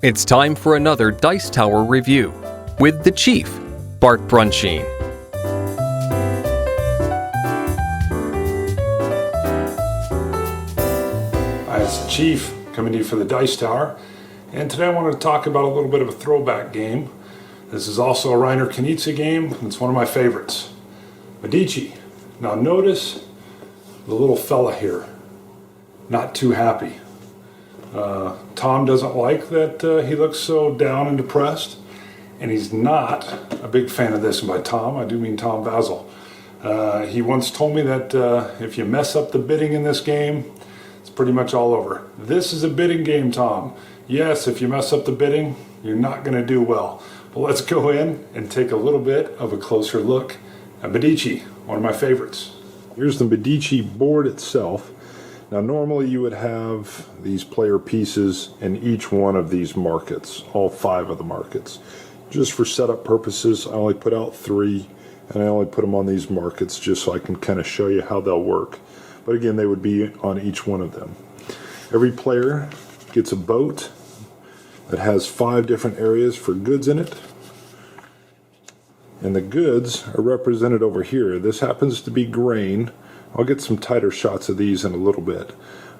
It's time for another Dice Tower review with the Chief, Bart Brunsheen. Hi, it's the Chief coming to you for the Dice Tower, and today I want to talk about a little bit of a throwback game. This is also a Reiner Knizia game, and it's one of my favorites, Medici. Now notice the little fella here, not too happy. Tom doesn't like that he looks so down and depressed, and he's not a big fan of this. And by Tom, I do mean Tom Vazel. He once told me that if you mess up the bidding in this game, it's pretty much all over. This is a bidding game, Tom. Yes, if you mess up the bidding, you're not going to do well. But let's go in and take a little bit of a closer look at Medici, one of my favorites. Here's the Medici board itself. Now normally you would have these player pieces in each one of these markets, all 5 of the markets. Just for setup purposes, I only put out 3, and I only put them on these markets just so I can kind of show you how they'll work. But again, they would be on each one of them. Every player gets a boat that has 5 different areas for goods in it. And the goods are represented over here. This happens to be grain. I'll get some tighter shots of these in a little bit.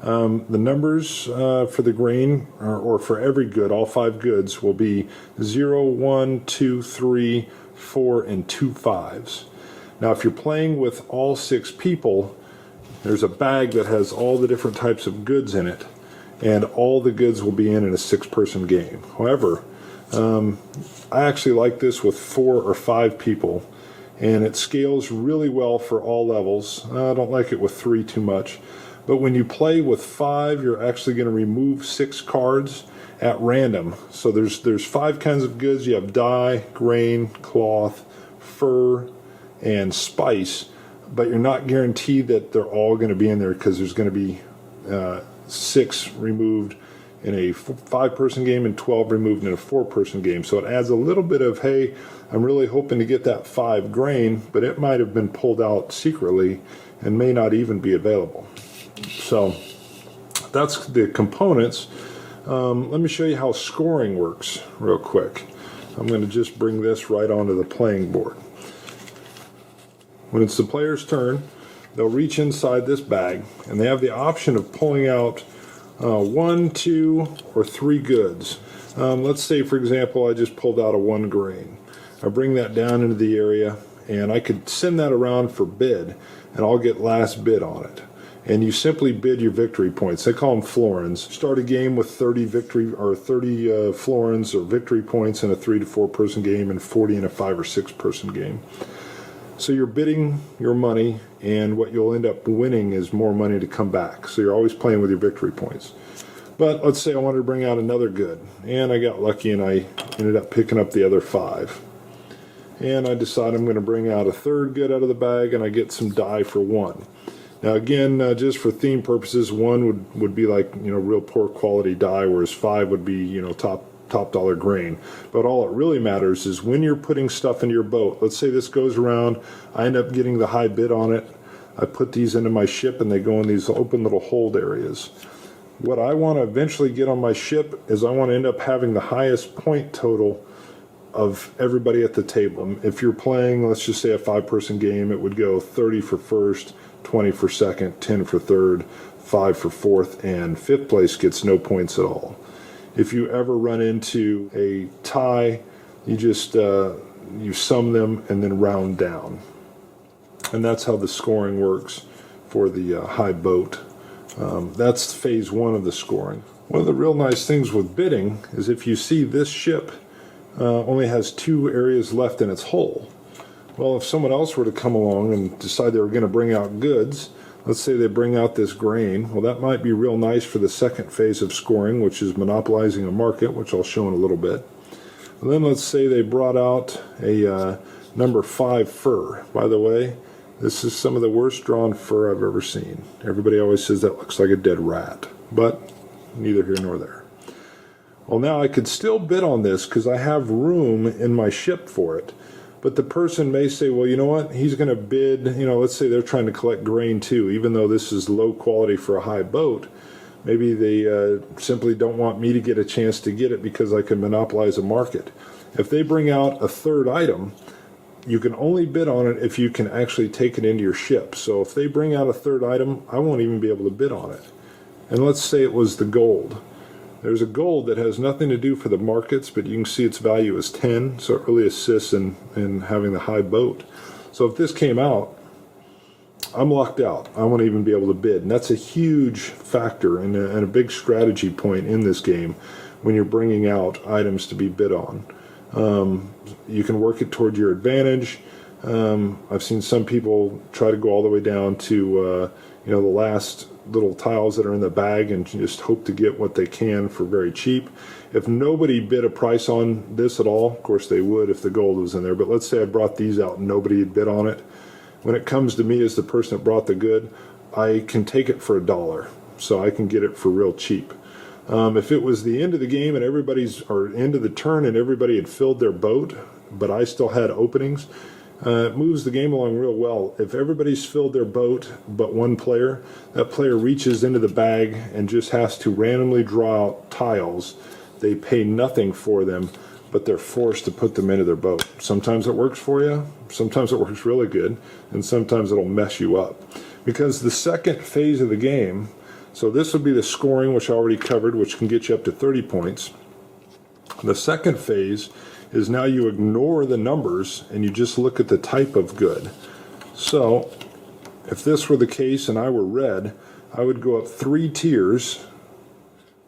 The numbers for the grain, or for every good, all 5 goods, will be 0, 1, 2, 3, 4, and 2 5s. Now if you're playing with all 6 people, there's a bag that has all the different types of goods in it, and all the goods will be in a 6-person game. However, I actually like this with 4 or 5 people, and it scales really well for all levels. I don't like it with 3 too much, but when you play with 5, you're actually going to remove 6 cards at random. So there's 5 kinds of goods. You have dye, grain, cloth, fur, and spice, but you're not guaranteed that they're all going to be in there, because there's going to be 6 removed in a 5-person game and 12 removed in a 4-person game. So it adds a little bit of, hey, I'm really hoping to get that 5 grain, but it might have been pulled out secretly and may not even be available. So that's the components. Let me show you how scoring works real quick. I'm going to just bring this right onto the playing board. When it's the player's turn, they'll reach inside this bag, and they have the option of pulling out 1, 2, or 3 goods. Let's say, for example, I just pulled out a 1 grain. I bring that down into the area, and I could send that around for bid, and I'll get last bid on it. And you simply bid your victory points. They call them florins. Start a game with 30 florins or victory points in a 3 to 4 person game, and 40 in a 5 or 6 person game. So you're bidding your money, and what you'll end up winning is more money to come back. So you're always playing with your victory points. But let's say I wanted to bring out another good, and I got lucky and I ended up picking up the other 5. And I decide I'm going to bring out a 3rd good out of the bag, and I get some dye for 1. Now again, just for theme purposes, 1 would be like, real poor quality dye, whereas 5 would be, top dollar grain. But all it really matters is when you're putting stuff into your boat. Let's say this goes around, I end up getting the high bid on it. I put these into my ship, and they go in these open little hold areas. What I want to eventually get on my ship is I want to end up having the highest point total of everybody at the table. If you're playing, let's just say a 5-person game, it would go 30 for first, 20 for second, 10 for third, 5 for fourth, and 5th place gets no points at all. If you ever run into a tie, you just you sum them and then round down. And that's how the scoring works for the high boat. That's phase 1 of the scoring. One of the real nice things with bidding is if you see this ship only has 2 areas left in its hull. Well, if someone else were to come along and decide they were going to bring out goods, let's say they bring out this grain, well, that might be real nice for the second phase of scoring, which is monopolizing a market, which I'll show in a little bit. And then let's say they brought out a number 5 fur. By the way, this is some of the worst drawn fur I've ever seen. Everybody always says that looks like a dead rat, but neither here nor there. Well, now I could still bid on this because I have room in my ship for it. But the person may say, well, you know what, he's going to bid, let's say they're trying to collect grain too, even though this is low quality for a high boat. Maybe they simply don't want me to get a chance to get it because I can monopolize a market. If they bring out a third item, you can only bid on it if you can actually take it into your ship. So if they bring out a third item, I won't even be able to bid on it. And let's say it was the gold. There's a gold that has nothing to do for the markets, but you can see its value is 10, so it really assists in having the high boat. So if this came out, I'm locked out. I won't even be able to bid. And that's a huge factor and a big strategy point in this game when you're bringing out items to be bid on. You can work it toward your advantage. I've seen some people try to go all the way down to the last little tiles that are in the bag and just hope to get what they can for very cheap. If nobody bid a price on this at all, of course they would if the gold was in there, but let's say I brought these out and nobody had bid on it. When it comes to me as the person that brought the good, I can take it for $1, so I can get it for real cheap. If it was the end of the game and end of the turn and everybody had filled their boat, but I still had openings, it moves the game along real well. If everybody's filled their boat but one player, that player reaches into the bag and just has to randomly draw out tiles. They pay nothing for them, but they're forced to put them into their boat. Sometimes it works for you, sometimes it works really good, and sometimes it'll mess you up. Because the second phase of the game, so this would be the scoring, which I already covered, which can get you up to 30 points. The second phase is now you ignore the numbers and you just look at the type of good. So if this were the case and I were red, I would go up 3 tiers.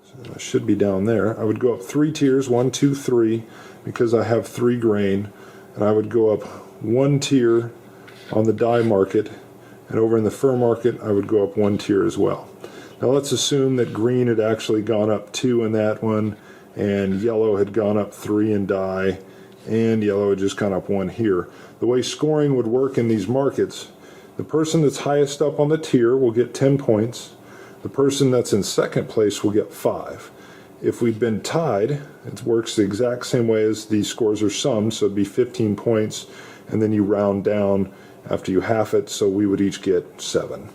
So it should be down there. I would go up 3 tiers, 1, 2, 3, because I have 3 grain, and I would go up 1 tier on the die market, and over in the fur market I would go up 1 tier as well. Now let's assume that green had actually gone up 2 in that one, and yellow had gone up 3 in die, and yellow had just gone up 1 here. The way scoring would work in these markets, the person that's highest up on the tier will get 10 points. The person that's in second place will get 5. If we'd been tied, it works the exact same way as these scores are summed, so it'd be 15 points, and then you round down after you half it, so we would each get 7.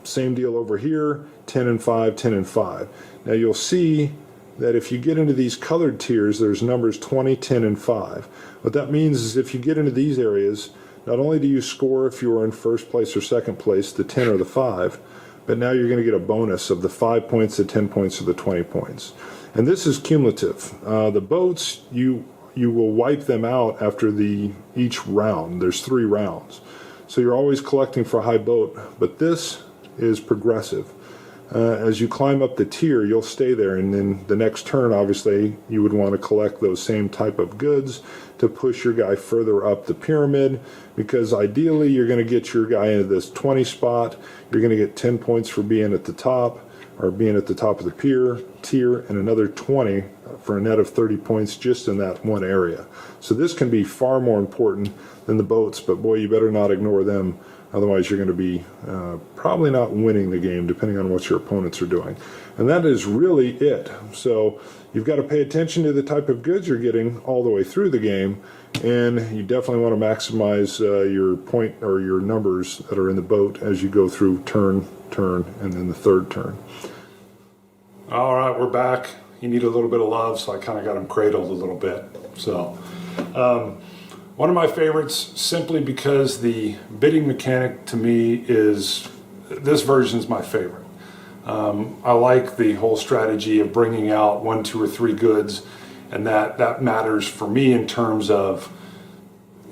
Same deal over here, 10 and 5, 10 and 5. Now you'll see that if you get into these colored tiers, there's numbers 20, 10, and 5. What that means is if you get into these areas, not only do you score if you were in first place or second place, the 10 or the 5, but now you're going to get a bonus of the 5 points, the 10 points, or the 20 points. And this is cumulative. The boats, you will wipe them out after each round. There's 3 rounds. So you're always collecting for a high boat, but this is progressive. As you climb up the tier, you'll stay there, and then the next turn, obviously, you would want to collect those same type of goods to push your guy further up the pyramid, because ideally you're going to get your guy into this 20 spot. You're going to get 10 points for being at the top, or being at the top of the tier, and another 20 for a net of 30 points just in that one area. So this can be far more important than the boats, but boy, you better not ignore them. Otherwise, you're going to be probably not winning the game, depending on what your opponents are doing. And that is really it. So you've got to pay attention to the type of goods you're getting all the way through the game, and you definitely want to maximize your point or your numbers that are in the boat as you go through turn, and then the third turn. All right, we're back. He needed a little bit of love, so I kind of got him cradled a little bit. So one of my favorites, simply because the bidding mechanic to me is, this version is my favorite. I like the whole strategy of bringing out 1, 2, or 3 goods, and that matters for me in terms of,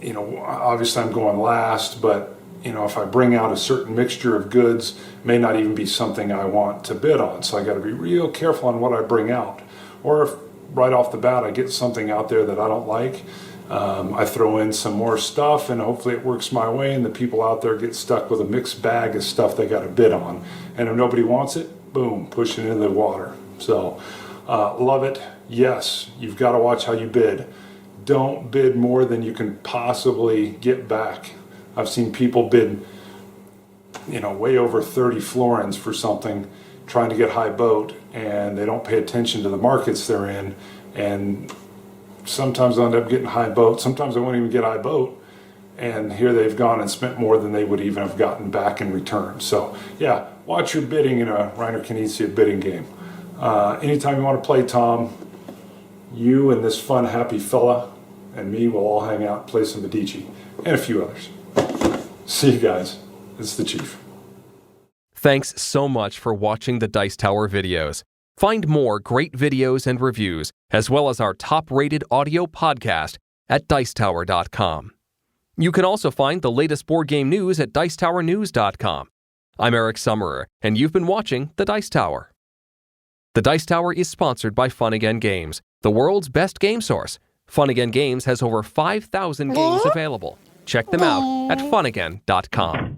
obviously I'm going last, but if I bring out a certain mixture of goods, may not even be something I want to bid on. So I got to be real careful on what I bring out. Or if right off the bat I get something out there that I don't like, I throw in some more stuff, and hopefully it works my way, and the people out there get stuck with a mixed bag of stuff they got to bid on. And if nobody wants it, boom, push it into the water. So love it. Yes, you've got to watch how you bid. Don't bid more than you can possibly get back. I've seen people bid, way over 30 florins for something, trying to get high boat, and they don't pay attention to the markets they're in, and sometimes I end up getting high boat. Sometimes I won't even get high boat, and here they've gone and spent more than they would even have gotten back in return. So yeah, watch your bidding in a Reiner Knizia bidding game. Anytime you want to play, Tom, you and this fun, happy fella and me will all hang out and play some Medici and a few others. See you guys. It's the Chief. Thanks so much for watching the Dice Tower videos. Find more great videos and reviews, as well as our top-rated audio podcast at Dicetower.com. You can also find the latest board game news at Dicetowernews.com. I'm Eric Summerer, and you've been watching The Dice Tower. The Dice Tower is sponsored by Fun Again Games, the world's best game source. Fun Again Games has over 5,000 games available. Check them out at funagain.com.